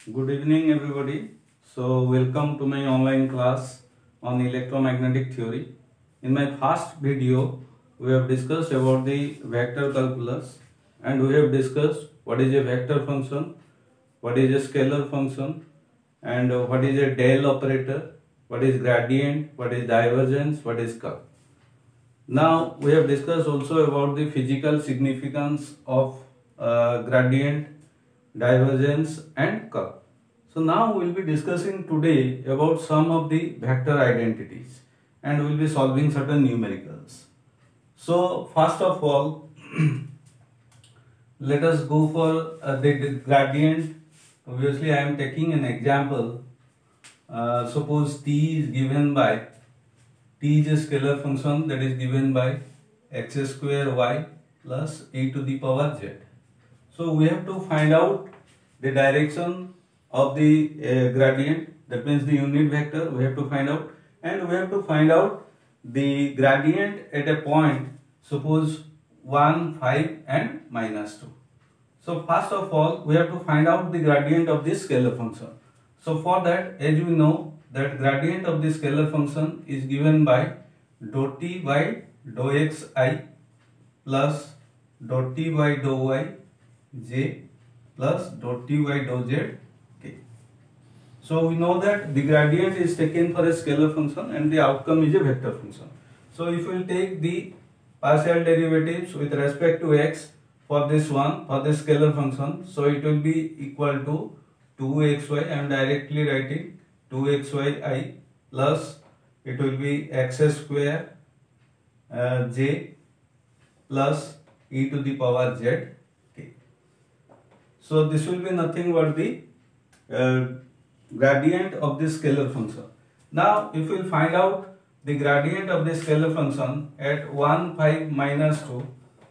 Good evening everybody. So welcome to my online class on electromagnetic theory. In my first video we have discussed about the vector calculus and we have discussed what is a vector function, what is a scalar function and what is a del operator, what is gradient, what is divergence, what is curl. Now we have discussed also about the physical significance of gradient, divergence and curl. So now we will be discussing today about some of the vector identities and we will be solving certain numericals. So first of all let us go for the gradient. Obviously I am taking an example. Suppose t is given by, t is a scalar function that is given by x square y plus e to the power z. So we have to find out the direction of the gradient, that means the unit vector we have to find out, and we have to find out the gradient at a point, suppose 1, 5 and -2. So first of all we have to find out the gradient of this scalar function. So for that, as we know that gradient of the scalar function is given by dou t by dou xi plus dou t by dou y j plus dou t by dou z k. So we know that the gradient is taken for a scalar function and the outcome is a vector function. So if we will take the partial derivatives with respect to x for this one, for the scalar function, so it will be equal to 2xy. I am directly writing 2xyi plus it will be x square j plus e to the power z k. So this will be nothing but the gradient of this scalar function. Now if we will find out the gradient of the scalar function at 1, 5, -2,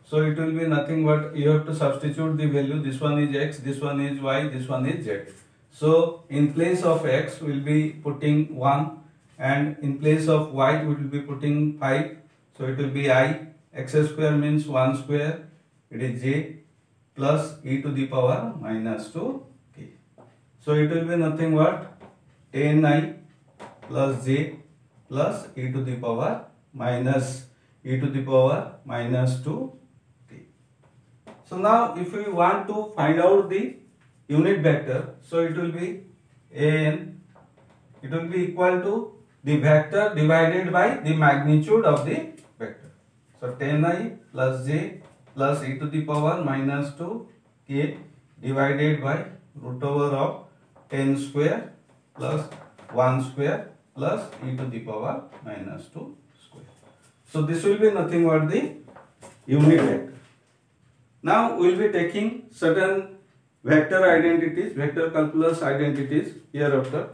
so it will be nothing but you have to substitute the value. This one is x, this one is y, this one is z. So in place of x we will be putting 1 and in place of y we will be putting 5. So it will be I, x square means 1 square, it is j plus e to the power -2 k. So it will be nothing but 10I plus j plus e to the power -2 k. So now if we want to find out the unit vector, so it will be an, it will be equal to the vector divided by the magnitude of the vector. So 10I plus j plus e to the power -2 k divided by root over of 10 square plus 1 square plus e to the power -2 square. So this will be nothing but the unit vector. Now we will be taking certain vector identities, vector calculus identities hereafter.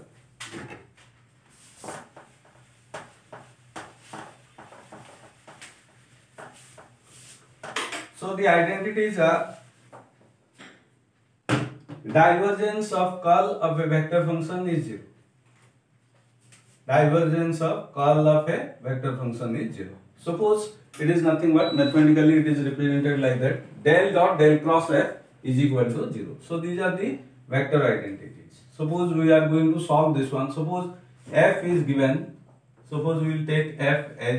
So the identities are: divergence of curl of a vector function is 0. Divergence of curl of a vector function is 0. Suppose it is nothing but mathematically it is represented like that: del dot del cross f is equal to 0. So these are the vector identities. Suppose we are going to solve this one. Suppose f is given. Suppose we will take f as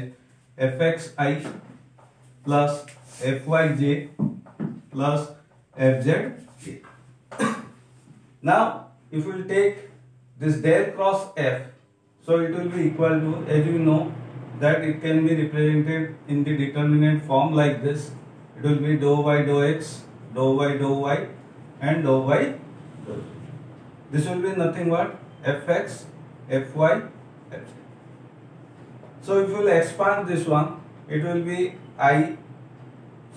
fxi plus fyj plus fzk. Now if we will take this del cross f, so it will be equal to, as you know that it can be represented in the determinant form like this. It will be dou by dou x, dou by dou y and dou by dou z. This will be nothing but fx, fy, fz. So if you will expand this one, it will be I.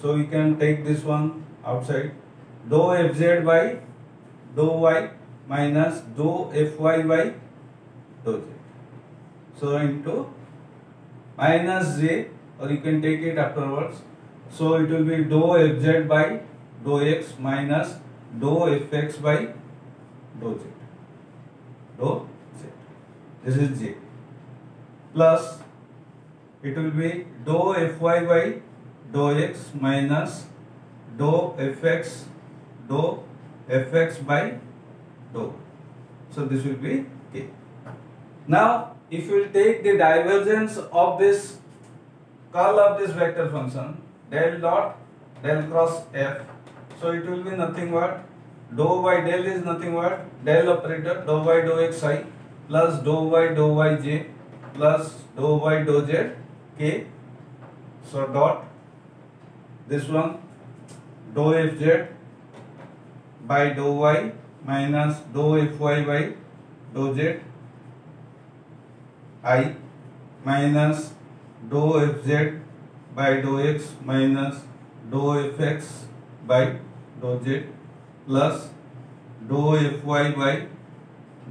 So we can take this one outside. Dou fz by dou y minus dou fy by dou z. So into minus j, or you can take it afterwards. So it will be dou fz by dou x minus dou fx by dou z. Dou z. This is j. Plus it will be dou fy by dou x minus dou fx by dou So this will be K. Now if you will take the divergence of this curl of this vector function, del dot del cross F, so it will be nothing but dou by del is nothing but del operator dou by dou xi plus dou by dou yj plus dou by dou z K. So dot this one dou fz by dou y minus dou fy by dou z I minus dou fz by dou x minus dou fx by dou z plus dou fy by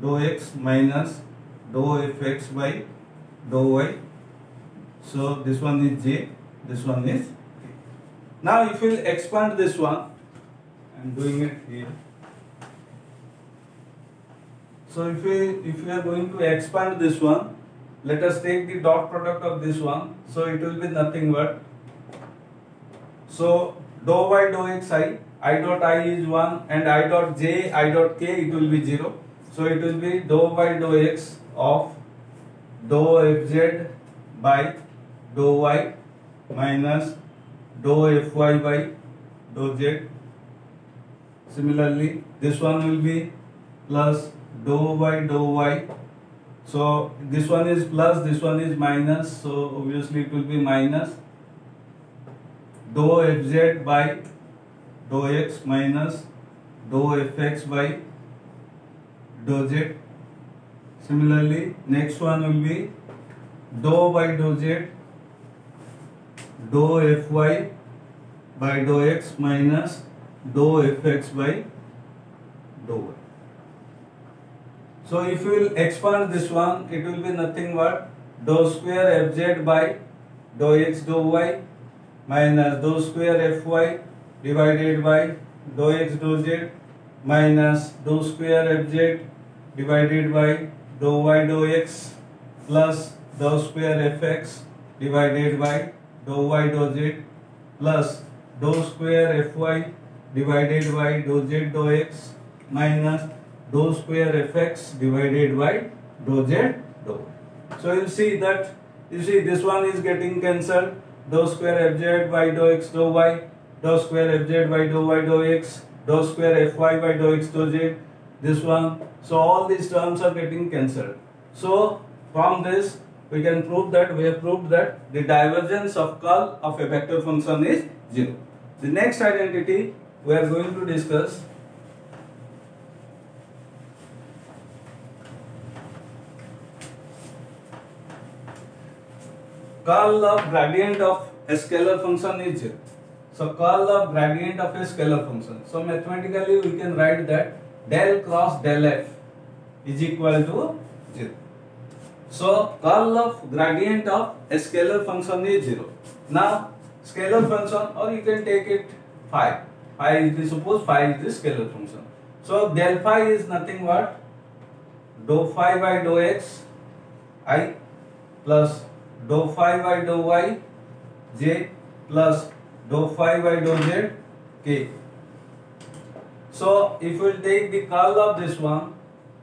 dou x minus dou fx by dou y. So this one is j, this one is k. Now if you will expand this one, I am doing it here. So if we are going to expand this one, let us take the dot product of this one. So it will be nothing but, so dou by dou I dot I is 1 and I dot j, I dot k, it will be 0. So it will be dou by dou x of dou fz by dou y minus dou fy by dou z. Similarly, this one will be plus dou by dou y. So this one is plus, this one is minus, so obviously it will be minus dou fz by dou x minus dou fx by dou z. Similarly, next one will be dou by dou z dou fy by dou x minus dou fx by dou y. So if you will expand this one, it will be nothing but dou square fz by dou x dou y minus dou square fy divided by dou x dou z minus dou square fz divided by dou y dou x plus dou square fx divided by dou y dou z plus dou square fy divided by dou z dou x minus dou square fx divided by dou z dou y. So you see that, you see this one is getting cancelled, dou square fz by dou x dou y, dou square fz by dou y dou x, dou square fy by dou x dou z, this one. So all these terms are getting cancelled. So from this we can prove that, we have proved that the divergence of curl of a vector function is 0. The next identity we are going to discuss curl of gradient of a scalar function is 0. So curl of gradient of a scalar function. So mathematically we can write that del cross del f is equal to 0. So curl of gradient of a scalar function is 0. Now scalar function, or you can take it phi. Phi is the, suppose phi is the scalar function. So del phi is nothing but dou phi by dou x I plus dou phi by dou y j plus dou phi by dou z k. So if we will take the curl of this one,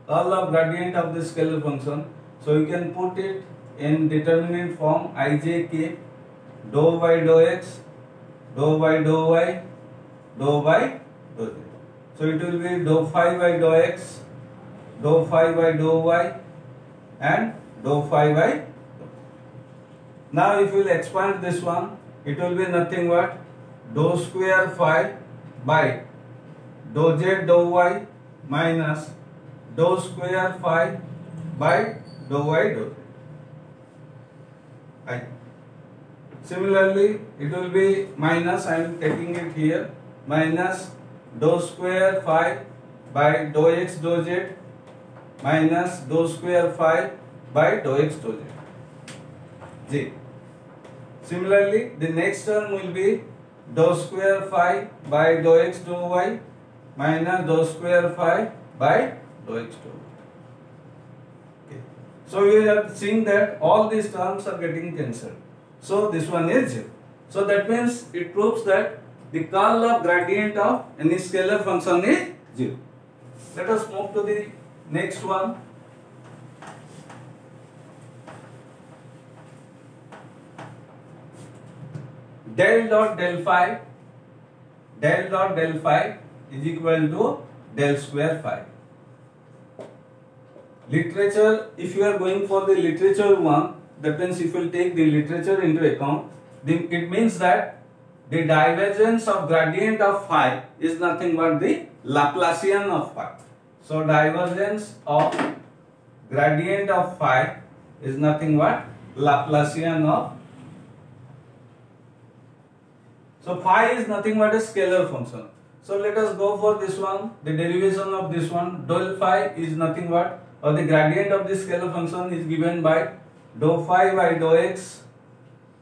curl of gradient of this scalar function, so you can put it in determinant form ijk dou by dou x dou by dou y dou by dou z. So it will be dou phi by dou x dou phi by dou y and dou phi by dou. Now if you will expand this one, it will be nothing but dou square phi by dou z dou y minus dou square phi by dou y dou z. Similarly, it will be minus, I am taking it here, minus dou square phi by dou x dou z minus dou square phi by dou x dou z. J. Similarly, the next term will be dou square phi by dou x dou y minus dou square phi by dou x dou y. Okay. So we are seeing that all these terms are getting cancelled. So this one is 0. So that means it proves that the curl of gradient of any scalar function is 0. Let us move to the next one, del dot del phi, del dot del phi is equal to del square phi. Literature, if you are going for the literature one, that means if you will take the literature into account, then it means that the divergence of gradient of phi is nothing but the Laplacian of phi. So divergence of gradient of phi is nothing but Laplacian of. So phi is nothing but a scalar function. So let us go for this one. The derivation of this one, del phi is nothing but, or the gradient of this scalar function is given by dou phi by dou x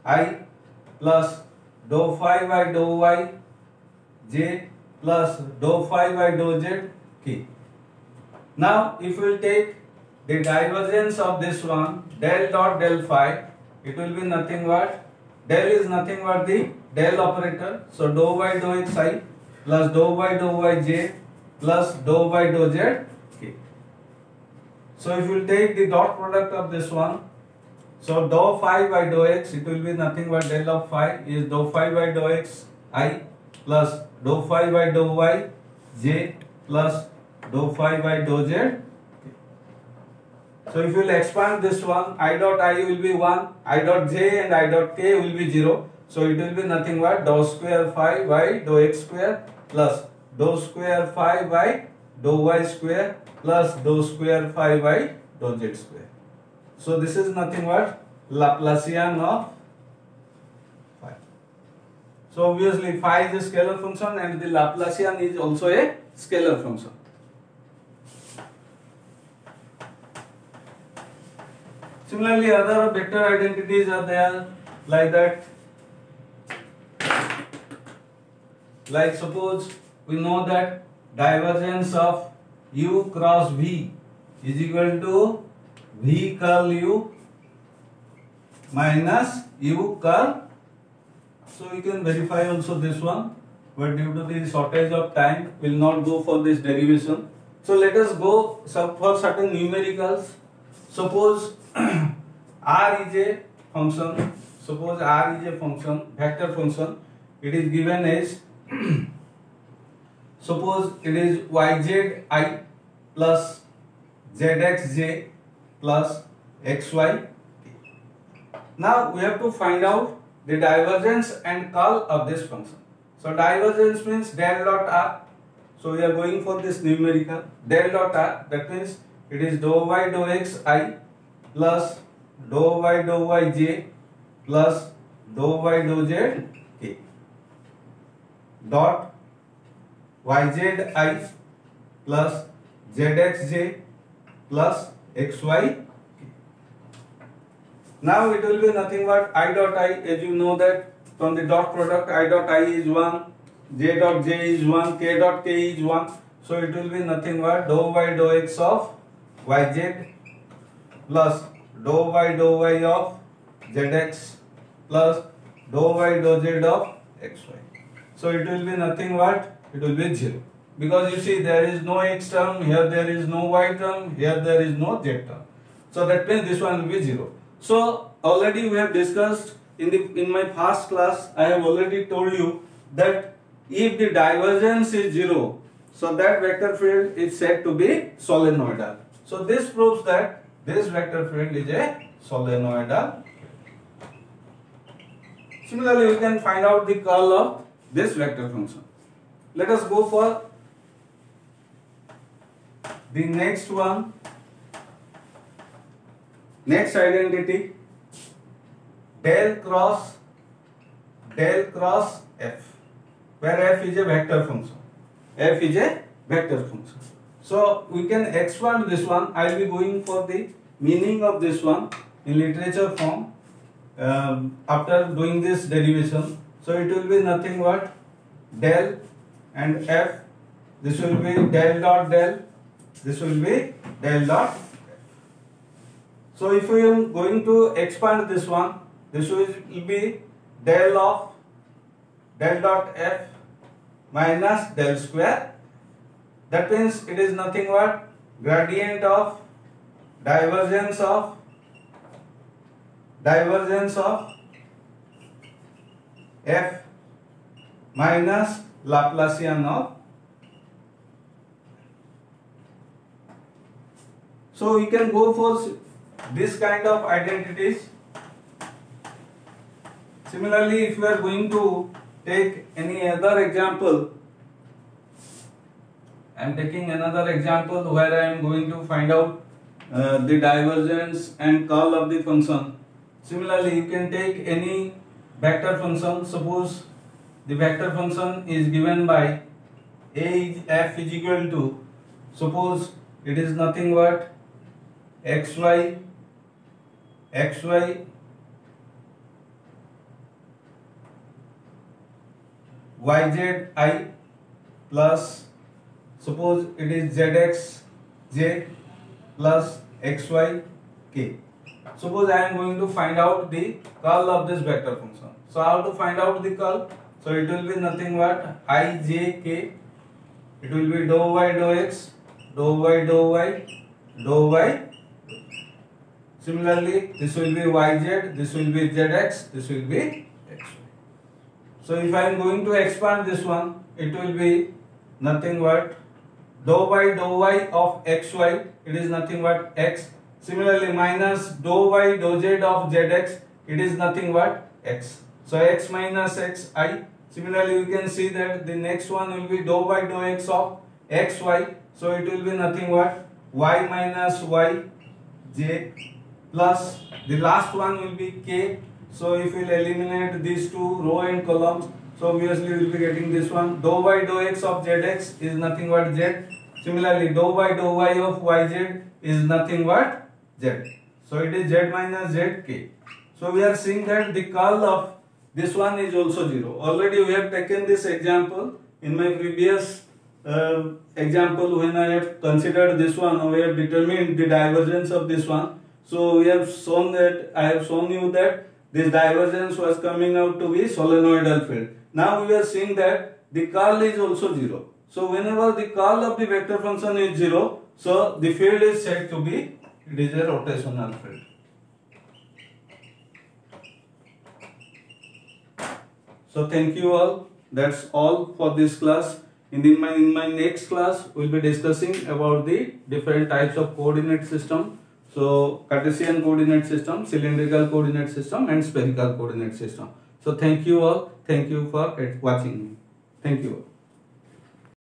I plus dou phi by dou y j plus dou phi by dou z k. Now if we will take the divergence of this one, del dot del phi, it will be nothing but, del is nothing but the del operator, so dou by dou x I plus dou by dou y j plus dou by dou z k. So if you will take the dot product of this one, so dou phi by dou x, it will be nothing but del of phi is dou phi by dou x I plus dou phi by dou y j plus dou phi by dou z. So if you will expand this one, I dot I will be 1, I dot j and I dot k will be 0. So it will be nothing but dou square phi by dou x square plus dou square phi by dou y square plus dou square phi by dou z square. So this is nothing but Laplacian of phi. So obviously phi is a scalar function and the Laplacian is also a scalar function. Similarly, other vector identities are there like that. Like suppose we know that divergence of u cross v is equal to v curl u minus u curl. So we can verify also this one, but due to the shortage of time, we will not go for this derivation. So let us go for certain numericals. Suppose R is a function. Suppose R is a function, vector function. It is given as suppose it is yz I plus zxj plus xy. Now we have to find out the divergence and curl of this function. So divergence means del dot r. So we are going for this numerical del dot r. That means it is dou y dou x I plus dou y dou y j plus dou y dou z k dot yz I plus zxj plus xy. Now it will be nothing but I dot I, as you know that from the dot product I dot I is 1, j dot j is 1, k dot k is 1. So it will be nothing but dou y dou x of yz plus dou y dou y of zx plus dou y dou z of xy. So it will be nothing but it will be 0. Because you see there is no x term, here there is no y term, here there is no z term. So that means this one will be 0. So already we have discussed in my past class, I have already told you that if the divergence is 0, so that vector field is said to be solenoidal. So this proves that this vector field is a solenoidal. Similarly, we can find out the curl of this vector function. Let us go for the next one. Next identity, del cross f, where f is a vector function. F is a vector function. So we can expand this one. I will be going for the meaning of this one in literature form after doing this derivation. So it will be nothing but del and f. This will be del dot del. This will be del dot f. So if we are going to expand this one, this will be del of del dot f minus del square. That means it is nothing but gradient of divergence of f minus Laplacian of. So we can go for this kind of identities. Similarly, if we are going to take any other example, I am taking another example where I am going to find out the divergence and curl of the function. Similarly, you can take any vector function. Suppose the vector function is given by f is equal to, suppose it is nothing but xy yz I plus, suppose it is zx j plus xy k. Suppose I am going to find out the curl of this vector function. So how to find out the curl? So it will be nothing but I j k. It will be dou y dou x, dou y dou y, dou y. Similarly, this will be yz, this will be zx, this will be xy. So if I am going to expand this one, it will be nothing but dou y of xy, it is nothing but x. Similarly, minus dou y dou z of zx, it is nothing but x. So x minus x I. Similarly, you can see that the next one will be dou y dou x of xy. So it will be nothing but y minus y j plus the last one will be k. So if we will eliminate these two row and columns, so obviously we will be getting this one. Dou y dou x of zx is nothing but z. Similarly, dou y of yz is nothing but z. So it is z minus zk. So we are seeing that the curl of this one is also 0. Already we have taken this example in my previous example when I have considered this one. We have determined the divergence of this one. So we have shown that, I have shown you that this divergence was coming out to be solenoidal field. Now we are seeing that the curl is also 0. So whenever the curl of the vector function is 0, so the field is said to be, it is a rotational field. So thank you all. That's all for this class. In my next class, we will be discussing about the different types of coordinate system. So Cartesian coordinate system, cylindrical coordinate system and spherical coordinate system. So thank you all. Thank you for watching me. Thank you all.